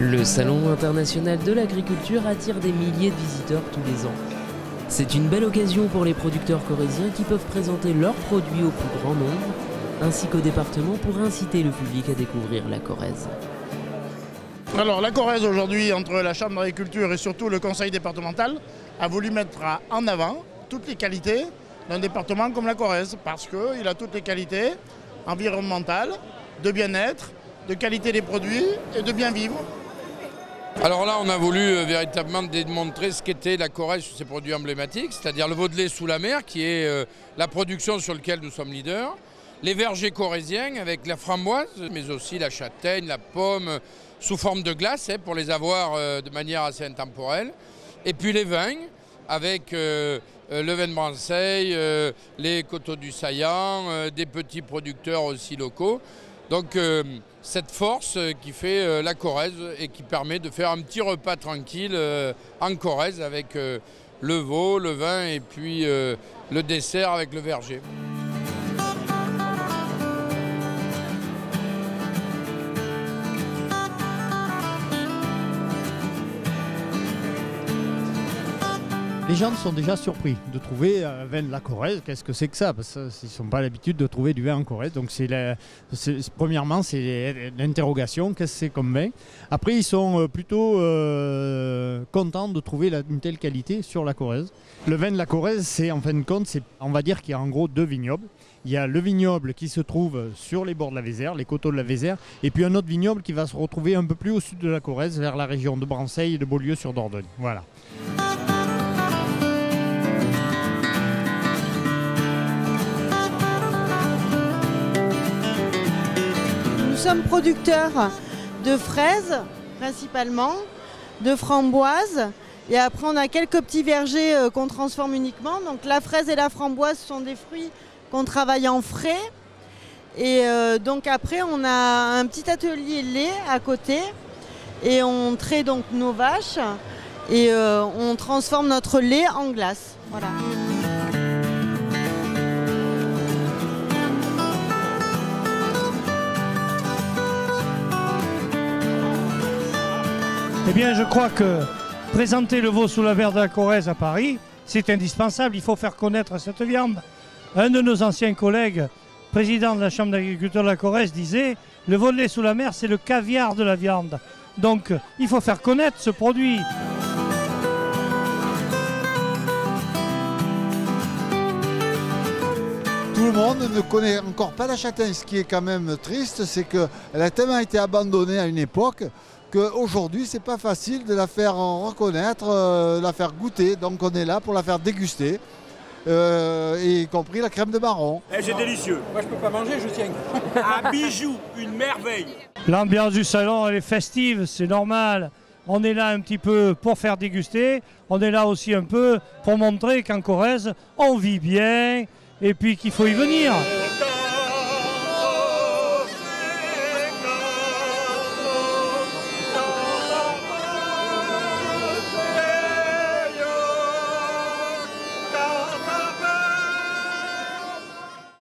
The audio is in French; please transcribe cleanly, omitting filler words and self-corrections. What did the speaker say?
Le Salon international de l'agriculture attire des milliers de visiteurs tous les ans. C'est une belle occasion pour les producteurs corréziens qui peuvent présenter leurs produits au plus grand nombre, ainsi qu'au département pour inciter le public à découvrir la Corrèze. Alors la Corrèze aujourd'hui, entre la Chambre d'agriculture et surtout le Conseil départemental, a voulu mettre en avant toutes les qualités d'un département comme la Corrèze, parce qu'il a toutes les qualités environnementales, de bien-être, de qualité des produits et de bien vivre. Alors là, on a voulu véritablement démontrer ce qu'était la Corrèze sur ses produits emblématiques, c'est-à-dire le veau de lait sous la mer, qui est la production sur laquelle nous sommes leaders, les vergers corréziens avec la framboise, mais aussi la châtaigne, la pomme, sous forme de glace, pour les avoir de manière assez intemporelle, et puis les vins, avec le vin de Branceil, les coteaux du Saillant, des petits producteurs aussi locaux. Donc cette force qui fait la Corrèze et qui permet de faire un petit repas tranquille en Corrèze avec le veau, le vin et puis le dessert avec le verger. Les gens sont déjà surpris de trouver un vin de la Corrèze. Qu'est-ce que c'est que ça? Parce qu'ils ne sont pas l'habitude de trouver du vin en Corrèze. Donc premièrement, c'est l'interrogation, qu'est-ce que c'est comme vin? Après, ils sont plutôt contents de trouver une telle qualité sur la Corrèze. Le vin de la Corrèze, c'est en fin de compte, on va dire qu'il y a en gros deux vignobles. Il y a le vignoble qui se trouve sur les bords de la Vézère, les coteaux de la Vézère, et puis un autre vignoble qui va se retrouver un peu plus au sud de la Corrèze, vers la région de Branceil et de Beaulieu sur Dordogne. Voilà. Nous sommes producteurs de fraises principalement, de framboises, et après on a quelques petits vergers qu'on transforme uniquement. Donc la fraise et la framboise sont des fruits qu'on travaille en frais, et donc après on a un petit atelier lait à côté et on traite donc nos vaches et on transforme notre lait en glace. Voilà. Eh bien, je crois que présenter le veau sous la mer de la Corrèze à Paris, c'est indispensable. Il faut faire connaître cette viande. Un de nos anciens collègues, président de la Chambre d'agriculture de la Corrèze, disait « Le veau de lait sous la mer, c'est le caviar de la viande ». Donc, il faut faire connaître ce produit. Tout le monde ne connaît encore pas la châtaigne. Ce qui est quand même triste, c'est qu'elle a tellement été abandonnée à une époque qu'aujourd'hui, c'est pas facile de la faire reconnaître, la faire goûter. Donc on est là pour la faire déguster, y compris la crème de marron. C'est délicieux. Moi, je peux pas manger, je tiens. Un bijou, une merveille. L'ambiance du salon, elle est festive, c'est normal. On est là un petit peu pour faire déguster. On est là aussi un peu pour montrer qu'en Corrèze, on vit bien et puis qu'il faut y venir.